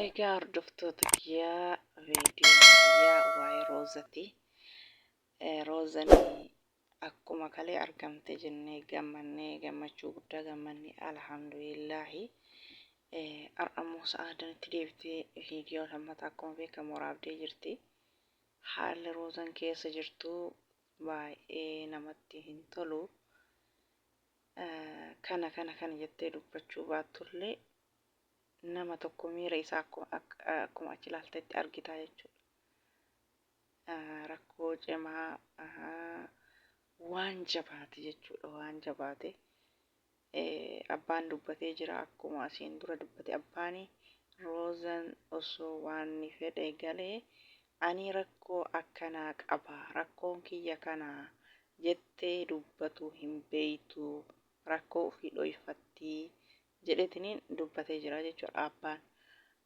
Egaa hordoftoota kiyyaa viidiyoo kiyyaa waa'ee Roozati. Roozanii akkuma kalee argamte jennee gammannee gammachuu guddaa gammannee alhamdulillaahi. Har'ammoo sa'aadanitti deebitee viidiyoo lammataa akkuma beekamu waraabdee jirti. Haalli Roozan keessa jirtu baay'ee namatti hin tolu. Kana jettee dubbachuu baattullee nama tokko miira isaa akkuma achi ilaaltetti argitaa jechuudha. Rakkoo cimaa waan jabaate jechuudha, waan jabaate. Abbaan dubbatee jira akkuma asiin dura dubbate abbaani. Roozan osoo waan ni fedhe galee ani rakkoo akkanaa qaba, rakkoon kiyya kanaa jettee dubbatu hin beeytu, rakkoo ofii dhoyfatti jedhetiniin dubbatee jira jechuudha abbaan.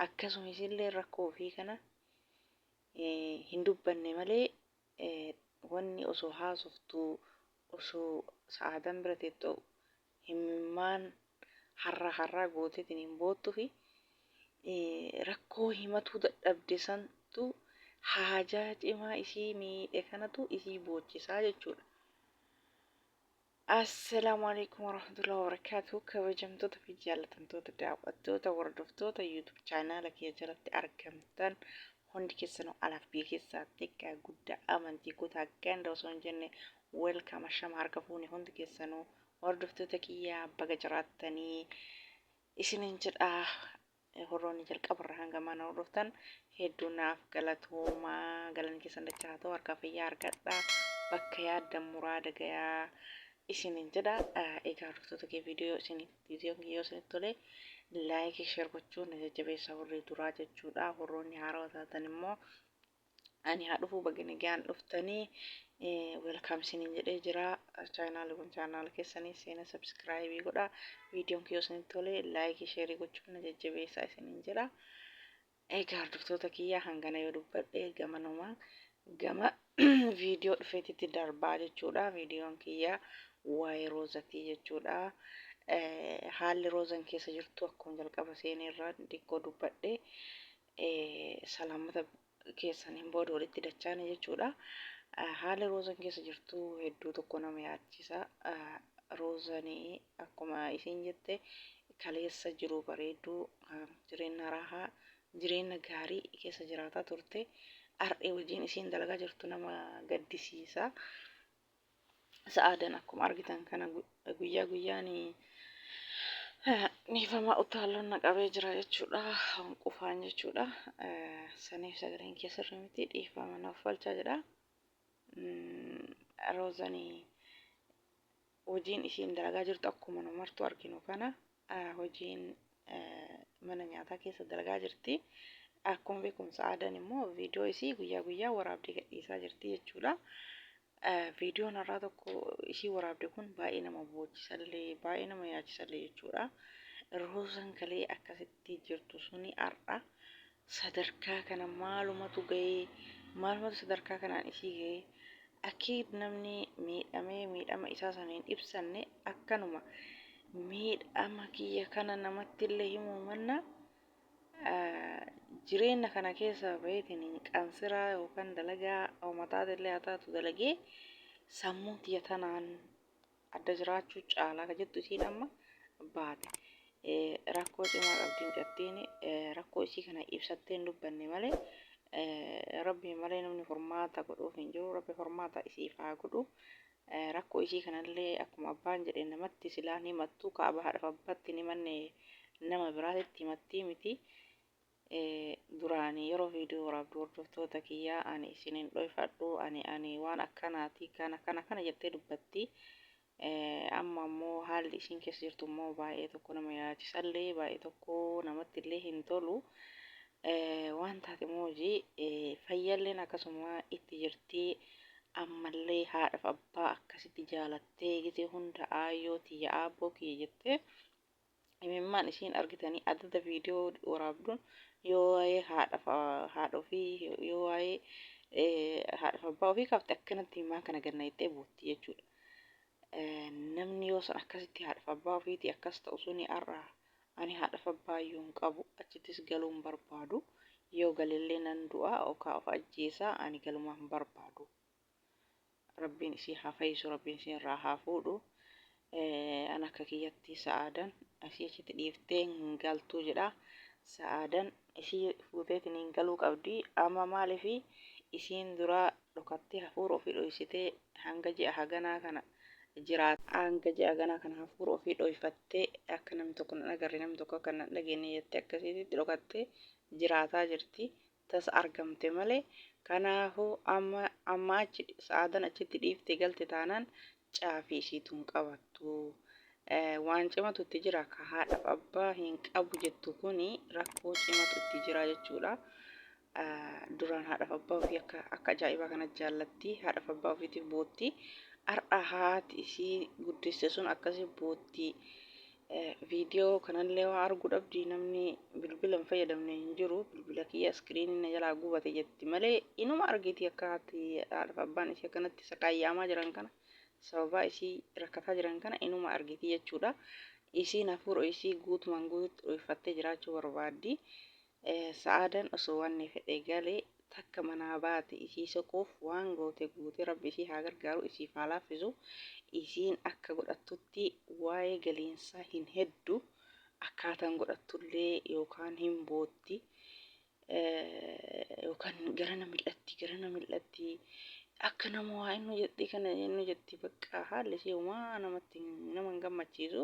Akkasumas illee rakkoo ofii kana hin dubbanne malee wanni osoo haasoftuu osoo sa'aadan bira teessoo himimmaan har'a gooteetiin hin boottuu fi rakkoo himatuu dadhabde santu haajaa cimaa isii miidhe kanatu isii boochisaa jechuudha. Assalaamu alaykum warahmatullahi wabarakatuh. Kabajamtoota fi jaallatamtoota daawwattoota hordoftoota YouTube chaanaala kiyya jalatti argamtan hundi keessanuu alaaf biyya keessaatti egaa guddaa amantii kutaa ganda osoo hin jenne welcome ashama harka fuune hundi keessanuu hordoftoota kiyyaa baga jiraattanii isiniin jedhaa. Horoonni jalqabarra hanga mana hordoftan hedduu naaf galatoomaa, galanni keessan dachaa haa ta'u, harka fayyaa argadhaa, bakka yaaddan muraada gayaa isiniin jedha. Egaa hordoftoota kee viidiyoo isinitti tole laayikii sheer gochuun jajjabeessaa warri duraa jechuudha. Horoonni haarawaa taatan immoo ani haa dhufu bagani gaan dhuftanii welcome isiniin jedhee jira. Chaanaali kun chaanaala keessanii seena subscribe godha. Viidiyoon kiyoo isinitti tole laayikii sheerii gochuun jajjabeessaa isiniin jedha. Egaa hordoftoota kiyyaa hangana yoo dubbadhe gama viidiyoo dhufeetitti darbaa jechuudha. Viidiyoon kiyyaa waa'ee Roozatii jechuudha. Haalli Roozan keessa jirtu akkuma jalqaba seenerraa xiqqoo dubbadhe salaamata keessaniin booda walitti dachaane jechuudha. Haalli Roozan keessa jirtu hedduu tokko nama yaachisa. Roozanii akkuma isiin jette kaleessa jiru bareedduu jireenya raahaa jireenya gaarii keessa jiraataa turte. Har'ee wajjin isiin dalagaa jirtu nama gaddisiisa. Sa'aadan akkuma argitan kana guyyaa guyyaan niifama utaalloon naqabee jira jechuudha. Qufaan jechuudha. Saniif sagaleen keessa irra miti dhiifama naaf falchaa jedha. Roozanii hojiin isiin dalagaa jirtu akkuma namartu arginu kana hojiin mana nyaataa keessa dalagaa jirti. Akkuma beekamu Sa'aadan immoo viidiyoo isii guyyaa guyyaa waraabdee gadhiisaa jirti jechuudha. Viidiyoon har'aa tokko ishii waraabde kun baay'ee nama boonyisallee baay'ee nama yaachisallee jechuudha. Roozan kalee akkasitti jirtu suni har'a sadarkaa kana maalumatu sadarkaa kanaan ishii gahee akkiid namni miidhama isaa sana hin ibsanne akkanuma miidhama kiyya kana namatti illee himuu manna jireenya kana keessa baheetiin qansiraa yookaan dalagaa uummataati illee haa taatu dalagee sammuu tiyya tanaan adda jiraachuu caalaa ka jettu isiin amma baate. Rakkoo cimaa qabdiin jettiin rakkoo isii kana ibsattee hin dubbanne malee rabbi malee namni furmaata godhuuf hin jiru. Rabbi furmaata isiif haa godhu. Rakkoo isii kanallee akkuma abbaan jedhe namatti silaan himattu kaaba haadhaaf abbaatti ni manne nama biraatitti himattii miti. Duraanii yeroo viidiyoo waraabdu hordoftoota kiyyaa ani isiniin dhoyfadhu ani waan akkanaati kana jettee dubbatti. Amma immoo haalli isiin keessa jirtu immoo baay'ee tokko nama yaachisallee baay'ee tokko namatti illee hin tolu. Waan taate immoo hojii fayyalleen akkasuma itti jirti. Ammallee haadhaaf abbaa akkasitti jaalattee gite hunda aayyoo tiyya aabboo kiyya jettee himimmaan isiin argitanii adda viidiyoo waraabduun yoo waa'ee haadha ofii yoo waa'ee haadhaaf abbaa ofii kaafte akkanatti himaa kana ganna jettee bootti jechuudha. Namni yoo san akkasitti haadhaaf abbaa ofiitii akkas ta'u suni ani haadhaaf abbaa iyyuu hin qabu achittis galuu hin barbaadu yoo galillee nan du'a yookaan of ajjeesaa ani galumaa hin barbaadu. Rabbiin isii haa fayyisu, rabbiin isii irraa haa fuudhu. An akka kiyyatti sa'aadan asii achitti dhiiftee hin galtuu jedha. Sa'aadan ishii fuuteetiin hin galuu qabdi. Amma maaliifi isiin duraa dhokattee hafuura ofii dhoksitee hanga ji'a haganaa kana hanga ji'a haganaa kana hafuura ofii dhoksifattee akka namni tokko hin agarre namni tokko akka hin dhageenye jettee akkasitti dhokattee jiraataa jirti. Tas argamte malee kanaafuu amma achi sa'aadan achitti dhiiftee galte taanaan caafii isiitu hin qabattu. Waan cimatu itti jira ka haadhaaf abbaa hin qabu jettu kuni rakkoo cimatu itti jira jechuudha. Duraan haadhaaf abbaa ofii akka ajaa'ibaa kana jaallatti haadhaaf abbaa ofiitiif bootti. Har'a haati isii guddiste sun akkasii bootti. Viidiyoo kanallee waan arguu dhabdi namni bilbila hin fayyadamne hin jiru. Bilbila kiyya iskiriiniin na jalaa gubate jetti malee inuma argiti akka haadhaaf abbaan isii akkanatti saqaayyamaa jiran kana. Sababa isii rakkataa jiran kana inuma argiti jechuudha. Isiin hafuura isii guutumaan guututti dhoksifattee jiraachuu barbaaddi. Sa'aadan osoo wanni fedhe galee takka manaa baate isii soquuf waan goote guute rabbi isii haa gargaaru isiif haa laaffisu. Isiin akka godhattutti waa'ee galiinsaa hin heddu akkaataan godhattullee yookaan hin bootti yookaan garana mil'atti akka nama waa inni jetti kana inni jetti bakka haalli ishee uumaa namatti nama hin gammachiisu.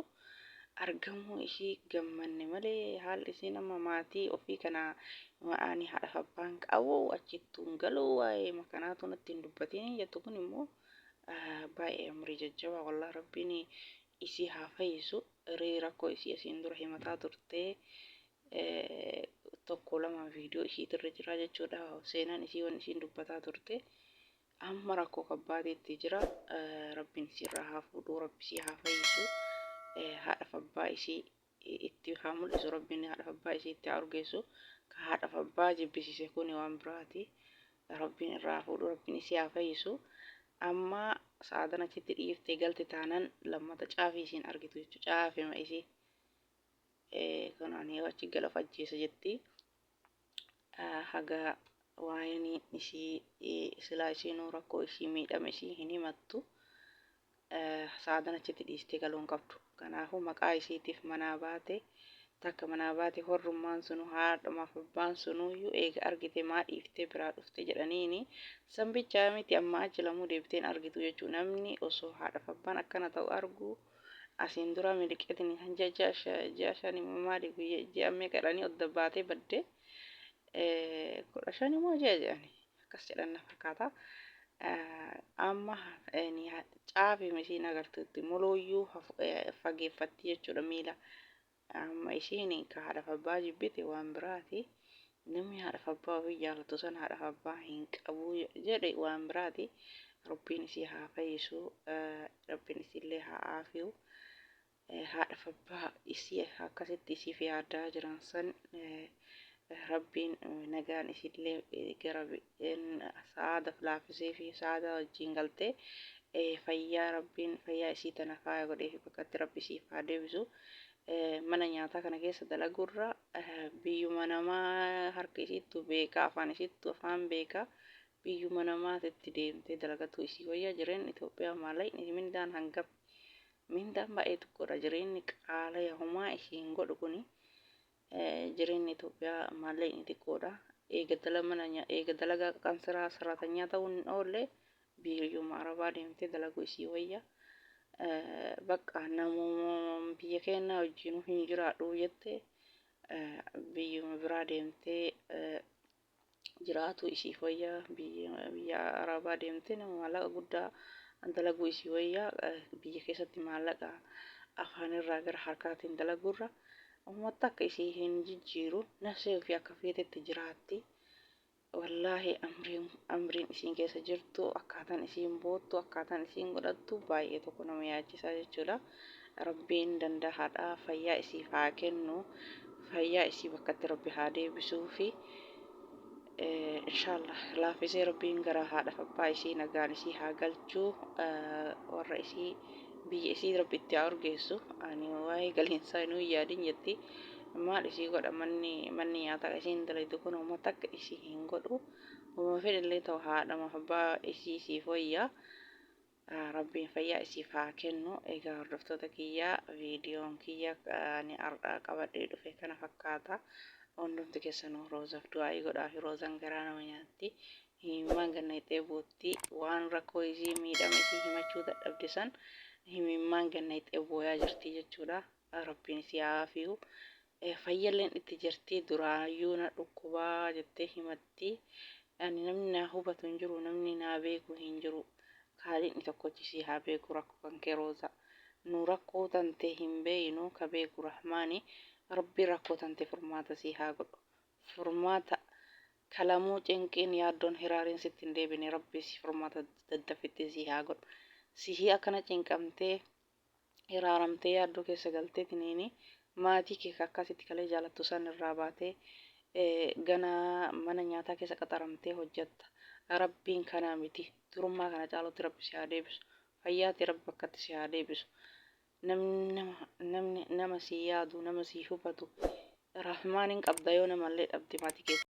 Argamuu ishii gammanne malee haalli ishee nama maatii ofii kana ani haadhaaf abbaan qabu achittuu hin galuu waa'ee makanaatu natti hin dubbatiin jettu kun immoo baay'ee umrii jajjabaa wallah rabbiin isii haa fayyisu. Rakkoo isii asiin dura himataa turtee tokko lama viidiyoo isiitirra jira jechuudha. Seenaan isii waan isiin dubbataa turte amma rakkoo kabbaateetti jira. Rabbiin isiirraa haa fuudhu, rabbi isii haa fayyisu. Haadhaaf abbaa isii itti haa mul'isu, rabbiin haadhaaf abbaa isii itti haa urgeessu. Ka haadhaaf abbaa jibbisiise kun waan biraati. Rabbiin irraa fuudhu, rabbiin isii haa fayyisu. Amma sa'aadan achitti dhiiftee galte taanaan lammata caafii isiin argitu jechuudha. Caafima isii kanaan yoo achi gala of ajjeesa jetti. Haga waa'een ishii silaa isiinuu rakkoo ishii miidhama ishii hin himattu. Sa'aadan achitti dhiistee galuu hin qabdu. Kanaafuu maqaa isiitiif manaa baate takka manaa baate horrummaan sunu haadhamaaf abbaan sunuyyuu eega argite maa dhiiftee biraa dhufte jedhaniini sanbichaa miti amma achi lamuu deebteen argitu jechuu. Namni osoo haadhaaf abbaan akkana ta'u argu asiin dura miliqeetiin kan ji'a shanii maali ji'a meeqa jedhanii odda baatee badde 15 moo ji'a jedhani akkas jedhan na fakkaata. Amma caafii isiin agartuutti mulooyyuu fageeffatti jechuudha miila. Amma isiin ka haadhaaf abbaa jibbite waan biraati. Namni haadhaaf abbaa ofii jaallatu san haadhaaf abbaa hin qabu jedhe waan biraati. Rabbiin isii haa fayyisu, rabbiin isiillee haa aafiyu. Haadhaaf abbaa isii akkasitti isiif yaaddaa jiran san rabbiin nagaan isiillee gara sa'aadaaf laaffisee fi sa'aada wajjin galtee fayyaa rabbiin fayyaa isii tana faaya godhee fi bakkatti rabbi isiif haa deebisu. Mana nyaataa kana keessa dalagurra biyyuma namaa harka isiittu beeka, afaan isiittu afaan beeka. Biyyuma namaatitti deemtee dalagatu isii wayyaa jireen Itoophiyaa maallaqni mindaan hangam mindaan baay'ee xiqqoodha. Jireenyi qaala'aa homaa ishiin godhu kuni jireenyi Itoophiyaa maallaqni xiqqoodha. Eega dalagaa qansiraa sararatanyaa ta'uun hin oolle biyyuma arabaa deemtee dalagu isii wayyaa. Bakka namoota biyya keenya wajjin hin jiraadhu jettee biyyuma biraa deemtee jiraatu isii wayyaa. Biyya arabaa deemtee nama maallaqa guddaa dalaguu isii wayyaa. Biyya keessatti maallaqa afaanirraa gara harkaatiin dalagurra uummata akka isii hin jijjiiru nafsee ofii akka feetetti jiraatti. Wallaahi amriin isiin keessa jirtu akkaataan isiin boottu akkaataan isiin godhattu baay'ee tokko nama yaachisaa jechuudha. Rabbiin danda'aadha fayyaa isiif haa kennu. Fayyaa isii bakkatti rabbi haa deebisuu fi inshallah laaffisee rabbiin gara haadhaaf abbaa isii nagaan isii haa galchuu. Warra isii biyya isii rabbi itti haa urgeessu. Ani waa'ee galiinsaa hinuu yaadin jetti. Maal ishii godha manni nyaataa isiin dalaytu kun uummata akka ishii hin godhu. Uuma fedhallee ta'u haadhamaaf abbaa ishii siif wayyaa. Rabbiin fayyaa isiif haa kennu. Egaa hordoftoota kiyyaa viidiyoon kiyya ani har'aa qabadhee dhufe kana fakkaata. Hundumti keessanuu roozaaf du'aa'ii godhaa fi roozaan garaa nama nyaatti. Himimmaan ganna ixee bootti waan rakkoo isii miidhama isii himachuu dadhabde san himimmaan ganna ixee booyaa jirti jechuudha. Rabbiin isii haa fi'u. Fayyalleen itti jirti duraayyuu na dhukkubaa jettee himatti. Ani namni na hubatu hin jiru, namni na beeku hin jiru. Haaliin tokkochisi haa beeku rakkoo kan kee rooza. Nu rakkoo tante hin beeynu ka beeku rahmaani. Rabbi rakkoo tante furmaata si haa godhu. Furmaata kalamuu cinqiin yaaddoon hiraariin sitti hin deebine rabbi si furmaata daddaffitte si haa godhu. Sihii akkana cinqamtee hiraaramtee yaaddoo keessa galtee tiniini maatii kee akkasitti kalee jaalattu san irraa baatee gana mana nyaataa keessa qaxaramtee hojjetta. Rabbiin kanaa miti. Durummaa kana caalutti rabbi si haa deebisu. Fayyaati rabbi akkatti si haa deebisu. Namni nama si yaadu, nama si hubatu. Rahmaan hin qabda yoo namallee dhabde maatii keessa.